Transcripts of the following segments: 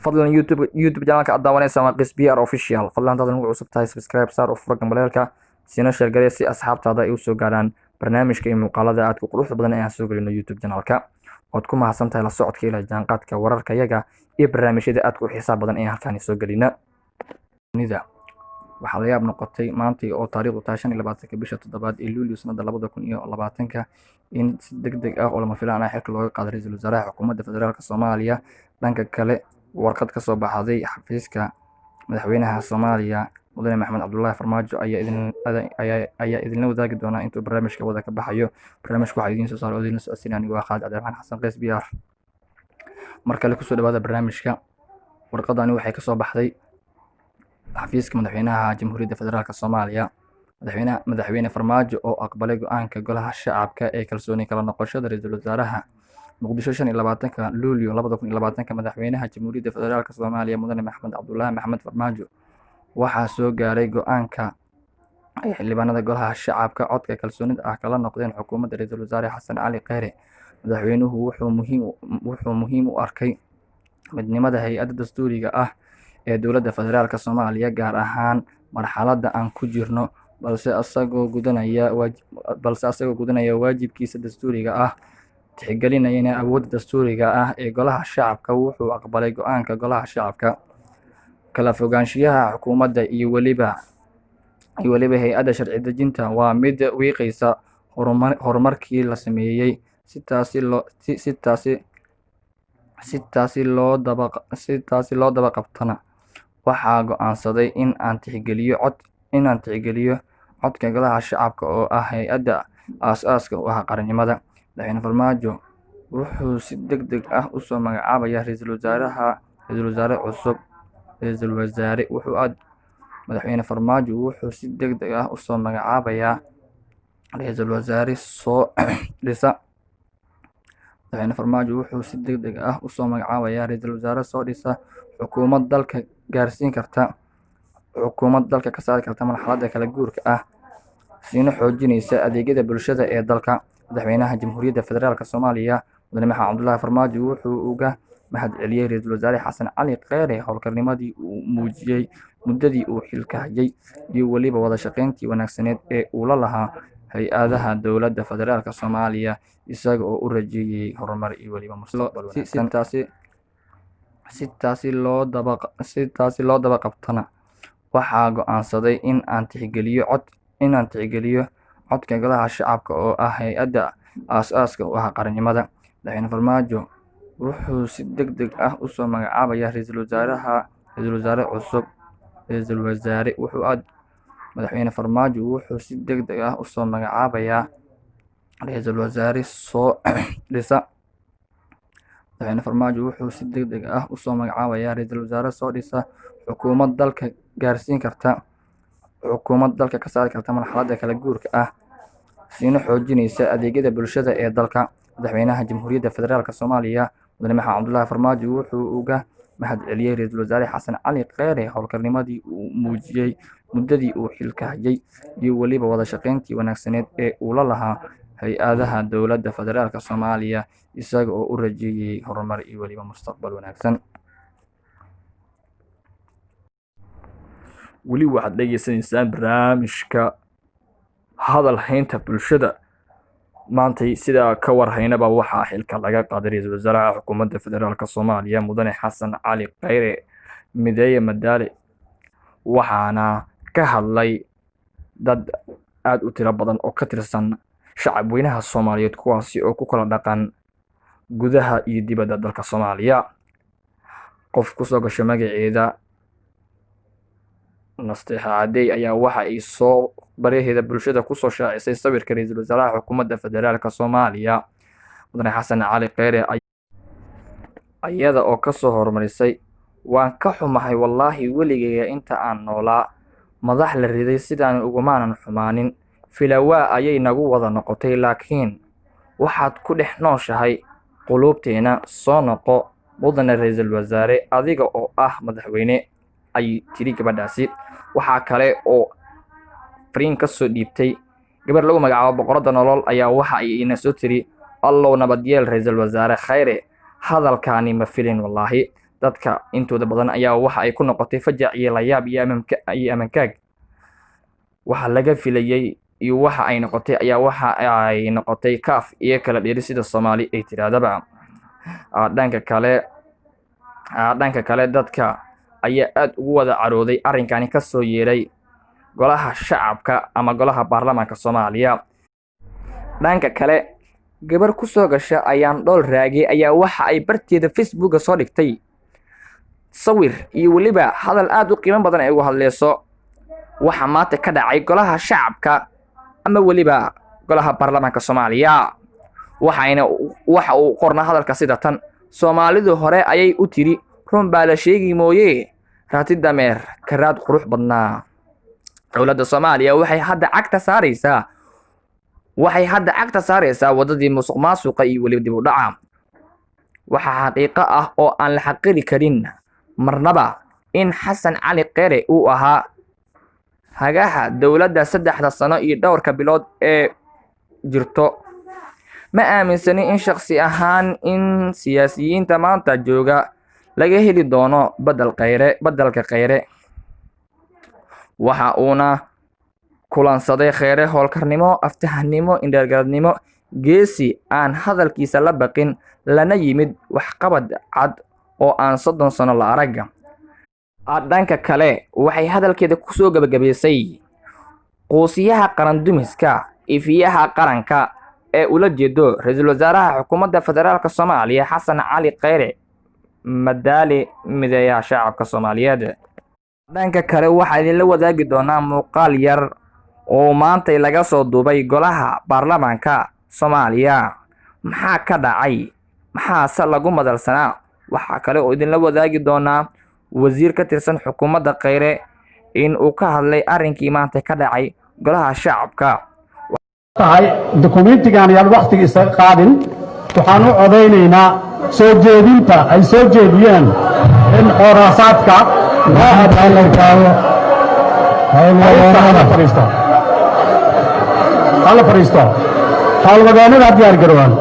fadlan youtube channelka aad daawanaysa waa qis br official. fadlan haddaad nagu cusub tahay subscribe saar oo fura gambaleelka sina sheergale si asxaabtaada ay u soo gaaraan barnaamijka iyo muuqaalada aad ku quruxda badan ee aan soo gelino youtube channelka. waad ku mahadsan tahay la socodka ila jaanqaadka wararka yaga iyo barnaamijyada aad ku xisaab badan ee halkaan soo gelina. waxaa la yaab noqotay maanta oo taariikhdu tahay 25 bisha 7 ee Luulyo sanada 2020 in si degdeg ah oo lama filaan ah xilka looga qaaday ra'iisul wasaaraha xukuumadda federaalka Soomaaliya. dhanka kale warqad ka soo baxday xafiiska madaxweynaha Soomaaliya mudane Maxamed Cabdullaahi Farmaajo ayaa idinla wadaagi doona intuu barnaamijka wada ka baxayo. barnaamijku waxaa idiin soo saaray oo idin socodsiin anigu Khalid Cabdiraxmaan Xasan Qeys BR. markale kusoo dhawaada barnaamijka. warqadani waxay ka soo baxday xafiiska madaxweynaha Jamhuuriyadda Federaalka Soomaaliya madaxweyne Farmaajo oo aqbalay go'aanka golaha shacabka ee kalsooni kala noqoshada ra'iisul wasaaraha. Muqdisho 25 Luulyo 2020 madaxweynaha Jamhuuriyadda Federaalka Soomaaliya mudane Maxamed Cabdullaahi Maxamed Farmaajo waxaa soo gaaray go'aanka ay xildhibaanada golaha shacabka codka kalsoonida ah kala noqdeen xukuumadda ra'iisul wasaare Xasan Cali Kheyre. madaxweynuhu wuxuu muhiim u arkay midnimada hay'adda dastuuriga ah ee dowladda federaalka Soomaaliya gaar ahaan marxaladda aan ku jirno balse asagoo gudanaya waajibkiisa dastuuriga ah tixgelinayna awoodda dastuuriga ah ee golaha shacabka. wuxuu aqbalay go'aanka golaha shacabka. kala fogaanshiyaha xukuumadda iyo weliba hay'adda sharci dejinta waa mid wiiqaysa horumarkii la sameeyay. si taasi loo daba qabtana waxaa go'aansaday in aan tixgeliyo codka golaha shacabka oo ah hay'adda aasaaska u ah qarannimada. madaxweyne Farmaajo wuxuu si degdeg ah u soo magacaabaya ra'iisul wasaare cusub. madaxweyne Farmaajo wuxuu si degdeg ah u soo magacaabaya ra'iisul wasaare soo dhisa xukuumad dalka ka saari karta marxaladda kala guurka ah siina xoojinaysa adeegyada bulshada ee dalka. madaxweynaha Jamhuuriyadda Federaalka Soomaaliya mudane Maxamed Cabdullaahi Farmaajo wuxuu uga mahadceliyay ra'iisul wasaare Xasan Cali Kheyre howlkarnimadii uu muujiyay muddadii uu xilka hayay iyo weliba wada shaqayntii wanaagsaneed ee uu la lahaa hay-adaha dowladda federaalka Soomaaliya isaga oo u rajeeyay horumar iyo weliba mustaqbal wanaagsan. si taasi loo daba qabtana waxaa go'aansaday in aan tixgeliyo codka golaha shacabka oo ah hay'adda aasaaska u ah qarannimada. madaxweyne Farmaajo wuxuu si degdeg ah u soo magacaabaya ra'iisul wasaare cusub. madaxweyne Farmaajo wuxuu si degdeg ah u soo magacaabaya ra'iisul wasaare soo dhisa xukuumad dalka ka saari karta marxaladda kala guurka ah siina xoojinaysa adeegyada bulshada ee dalka. madaxweynaha Jamhuuriyadda Federaalka Soomaaliya mudane Maxamed Cabdullaahi Farmaajo wuxuu uga mahadceliyay ra'iisul wasaare Xasan Cali Kheyre howlkarnimadii uu muujiyay muddadii uu xilka hayay iyo weliba wada shaqayntii wanaagsaneed ee uu la lahaa hay-adaha dowladda federaalka Soomaaliya isaga oo u rajeeyay horumar iyo weliba mustaqbal wanaagsan. weli waxaad dhegeysaneysaan barnaamijka hadal haynta bulshada. maantay sidaa ka warhaynaba waxaa xilka laga qaaday ra'iisul wasaaraha xukuumadda federaalka Soomaaliya mudane Xasan Cali Kheyre mideeye madaale. waxaana ka hadlay dad aad u tiro badan oo ka tirsan shacab weynaha Soomaaliyeed kuwaasi oo ku kala dhaqan gudaha iyo dibadda dalka Soomaaliya. qof ku soo gashay magaceeda Nasteexa Caday ayaa waxa ay soo baraheeda bulshada ku soo shaacisay sawirka ra'iisul wasaaraha xukuumadda federaalka Soomaaliya mudane Xasan Cali Kheyre ayada oo ka soo hormarisay waan ka xumahay wallaahi weligeyga inta aan noolaa madax la riday sidaan ugumaanan xumaanin filawaa ayay nagu wada noqotay laakiin waxaad ku dhex nooshahay quluubteena soo noqo mudane ra'iisul wasaare adiga oo ah madaxweyne ay tiri gabadhaasi. waxaa kale oo fariin ka soo dhiibtay gabar lagu magacaabo boqorada nolol ayaa waxa ay ina soo tiri allow nabadyeel ra'iisul wasaare Kheyre hadalkaani ma filin wallaahi. dadka intooda badan ayaa waxa ay ku noqotay fajac iyo layaab iyo amankaag waxa laga filayay iyo waxa ay noqotay ayaa waxa ay noqotay kaaf iyo kala dheeri sida Soomaali ay tiraadaba dhanka kale dadka ayaa aad ugu wada carooday arrinkani ka soo yeeray golaha shacabka ama golaha baarlamaanka Soomaaliya. dhanka kale gabar ku soo gasha ayaan dhool raagay ayaa waxa ay barteeda Facebook soo dhigtay sawir iyo waliba hadal aad u qiimo badan ay ugu hadlayso waxa maanta ka dhacay golaha shacabka ama waliba golaha baarlamaanka Soomaaliya. waxa uu qorna hadalka sida tan: Soomaalidu hore ayay u tiri run baa la sheegi mooyee raati dameer karaad qurux badnaa. dowladda Soomaaliya waxay hadda cagta saaraysaa wadadii musuqmaasuqa iyo waliba dib u dhaca. waxa xaqiiqo ah oo aan la xaqiri karin marnaba in Xasan Cali Kheyre uu ahaa hagaha dowladda 3 sano iyo dhowrka bilood ee jirto. ma aaminsani in shakhsi ahaan in siyaasiyiinta maanta jooga laga heli doono badalka Kheyre. waxa uuna kulansaday Kheyre howlkarnimo, aftahanimo, indhagarnimo, geesi aan hadalkiisa la baqin, lana yimid waxqabad cad oo aan 30 sano la arag. dhanka kale waxay hadalkeeda ku soo gabagabeysay qoosiyaha qaran dumiska ifiyaha qaranka ee ula jeedo ra'iisul wasaaraha xukuumadda federaalka Soomaaliya Xasan Cali Kheyre madaali mideeya shacabka Soomaaliyeed. dhanka kale waxa idin la wadaagi doonaa muuqaal yar oo maanta laga soo duubay golaha baarlamaanka Soomaaliya. maxaa ka dhacay? maxaa lagu madalsanaa? waxa kale oo idin la wadaagi doonaa wasiir ka tirsan xukuumadda Kheyre in uu ka hadlay arrinkii maanta ka dhacay golaha shacabka. tahay dokumentigan yaad waqtigiisa qaadin waxaan u codeynaynaa soo jeedinta ay soo jeediyeen in qoraasaadka loo hadalkaayo hala fariisto howlwadeenada diyaar garowaan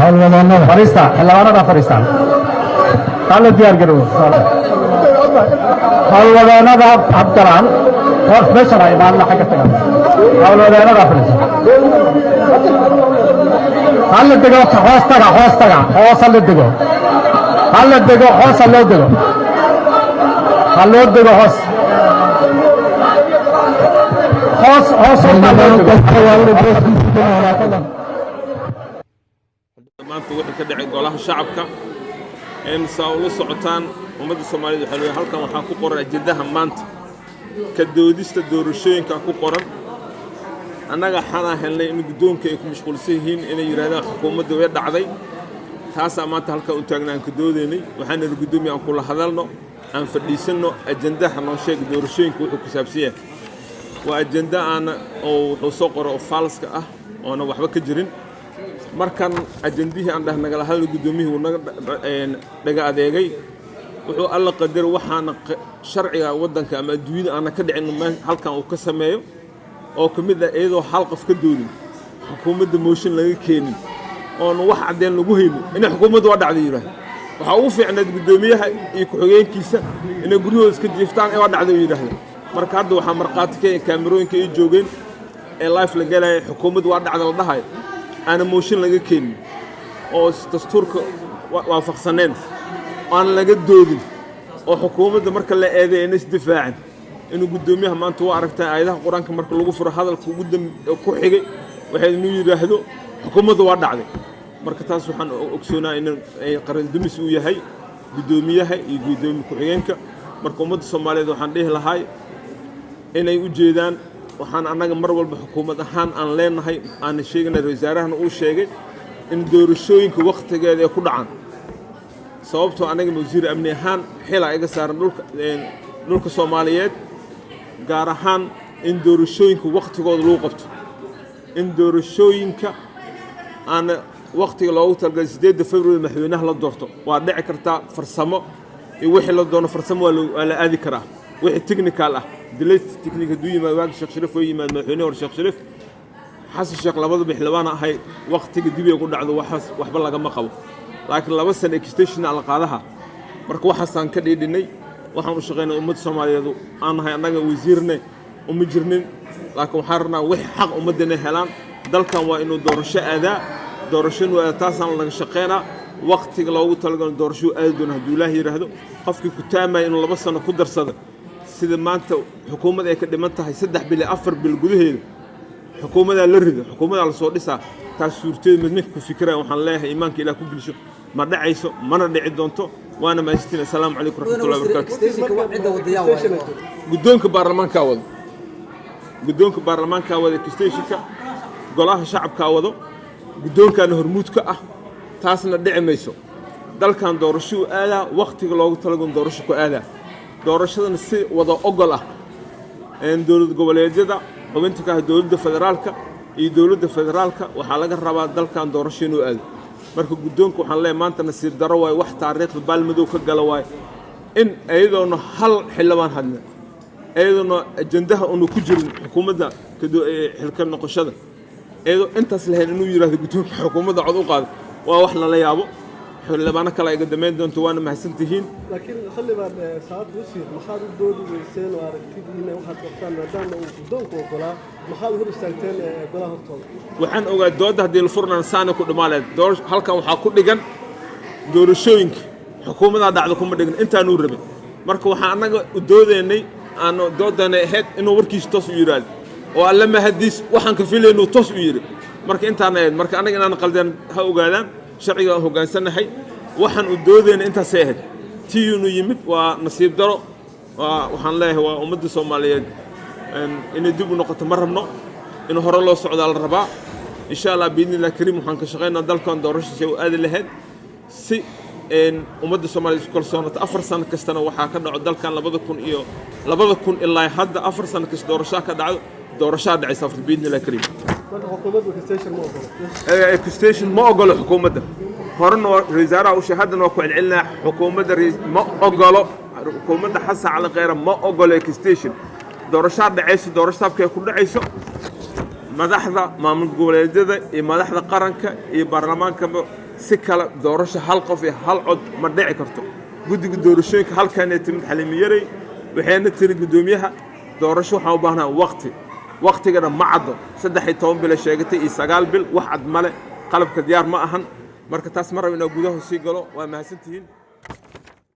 xildhibaanada fariistaan hala diyaar garowo howlwadeenada abdalaan meeshan ay maalina xagga tagaan howlwadeenada fariistaan hala dego hoos taga hala dego hoos haloo dego hoos maanta wixii ka dhacay golaha shacabka in saawlo socotaan ummadda Soomaaliyeed waxa leeyahay halkan waxaa ku qoran ajendaha maanta ka doodista doorashooyinka ku qoran annaga xana helnay in guddoonka ay ku mashquulsan yihiin inay yiraahdaan xukuumadda way dhacday taas maanta halkan u taagnaan ka doodeynay waxaana guddoomiye aan kula hadalno aan fadhiisano ajendaha noo sheeg doorashooyinka wuxuu ku saabsan yahay waa ajenda aan oo wuxuu soo qoro falska ah oo waxba ka jirin markan ajendihii aan dhahnagala hadal guddoomiyihii uu naga dhaga adeegay wuxuu alla qadar waxaana sharciga waddanka ama adduunyada aan ka dhicin halkan uu ka sameeyo oo kamid ah iyadoo hal qof ka doodin xukuumadda mooshin laga keenin oo wax cadeen lagu haynin in xukuumaddu waa dhacday yiraahdo waxa ugu fiicnayd guddoomiyaha iyo ku-xigeenkiisa inay guryahooda iska jiiftaan ee waa dhacday yiraahdo marka hadda waxaa marqaati ka kaamirooyinka ay joogeen ee live la galay xukuumaddu waa dhacday la dhahay ana mooshin laga keenin oo dastuurka waafaqsaneen aan laga doodin oo xukuumadda marka la eedeeyay inay isdifaacin inuu guddoomiyaha maanta waa aragtay aayadaha quraanka marka lagu furo hadalka ugu ku xigay waxay inuu yiraahdo xukuumaddu waa dhacday marka taas waxaan ogsoonaa in ay qaran dumis uu yahay guddoomiyaha iyo guddoomiye ku-xigeenka marka ummadda Soomaaliyeed waxaan dhihi lahay inay u jeedaan waxaan annaga mar walba xukuumad ahaan aan leenahay aan sheegnay wasaarahana uu sheegay in doorashooyinka waqtigeeda ay ku dhacaan sababtoo anaga wasiir amni ahaan xil ay iga saaran dhulka Soomaaliyeed gaar ahaan in doorashooyinka waqtigooda lagu qabto in doorashooyinka aan waqtiga loogu talagalay 8 February madaxweynaha la doorto waa dhici kartaa farsamo iyo wixii la doono farsamo waa la aadi karaa wixii technical ah delete technical du yimaad waag Sheekh Shariif oo yimaad madaxweynaha hore Sheekh Shariif xasan Sheekh labada bixlabaana ahay waqtiga dib ay ku dhacdo waxba laga ma qabo laakiin 2 sano extension ala qaadaha marka waxaasaan ka dhiidhinay waxaan u shaqaynay ummadda Soomaaliyeed aan nahay annaga wasiirne uma jirnin laakiin waxaan rabnaa wixii xaq ummadana helaan dalkan waa inuu doorasho aadaa doorashadu taasaan laga shaqeynaa waqtiga loogu talagalay doorasho aad doon hadduu Ilaahay yiraahdo qofkii ku taamay inuu 2 sano ku darsado sida maanta xukuumadda ay ka dhiman tahay 3 bil 4 bil gudaheeda xukuumadda la rido xukuumadda la soo dhisaa taas suurteed mid ku fikiraya waxaan leeyahay iimaanka Ilaahay ku geliso ma dhacayso mana dhici doonto waana maastiin assalaamu calaykum waraxmatullaahi wabarakaatuh guddoonka baarlamaanka wada kisteyshika golaha shacabka wado guddoonkaana hormuud ka ah taasna dhici mayso dalkan doorasho aadaa waqtiga loogu talagalay doorasho ku aadaa doorashadana si wada ogol ah dowlad goboleedyada xubinta ka dowladda federaalka iyo dowladda federaalka waxaa laga rabaa dalkan doorasho inuu aado marka guddoonka waxaan leeyahay maanta nasiib daro waay wax taariikhda baalmadow ka gala waay in ayadoona hal xildhibaan hadna ayadoona ajandaha uu ku jirin xukuumadda xilka noqoshada ayadoo intaas lahayn inuu yiraahdo guddoonka xukuumadda cod u qaado waa wax la yaabo xildhibaano kale ay gadameyn doonto waana mahadsantihiin laakiin xildhibaan saad wasiir maxaad u doodi weyseen oo aragtidiina waxaad qabtaan maadaama uu guddoonku ogolaa maxaad hor istaagteen golaha hortooda waxaan ogaa doodda haddii la furnaan saana ku dhamaaleed halkan waxaa ku dhigan doorashooyinka xukuumadda dhacdo kuma dhigan intaanu rabin marka waxaan annaga u doodaynay aan doodana ahayd inuu warkiisa toos u yiraahdo oo alla ma hadiis waxaan ka filaynaa toos u yiri marka intaan ahayd marka annaga inaan qaldan ha ogaadaan sharciga aan hogaansanahay waxaan u doodaynaa intaas ahayd tiinu yimid waa nasiib daro waxaan leeyahay waa ummadda Soomaaliyeed inay dib u noqoto ma rabno in hore loo socdo la rabaa insha Allah biidnillah kariim waxaan ka shaqeynaa dalkan doorashada oo aad lahayd si ummadda Soomaaliyeed isku kalsoonata 4 sano kastana waxaa ka dhaco dalkan 2000 ilaa hadda 4 sano kasta doorasho ka dhacdo doorashada dhacaysa biidnillah kariim xukuumaddu كستيشن ما أقول حكومة هرنا رزارة وشهادنا وكل علنا حكومة ما أقول حكومة حاسة على غيره ما أقول كستيشن دورشات عيش دورشات كل عيش ما لحظة ما من قول جدا ما لحظة قرنك برلمان كم سكلا دورش حلقة في حلقة ما داعي كرتو قد دورشيك هل كان يتم حلميري وحين تري قدوميها دورشوا حوبنا وقتي كده ما عضو صدق حيتهم بلا شيء سجال بال واحد ملء قلب كديار ما أهن مركز مرة من وجوده سيجلو وما سنتين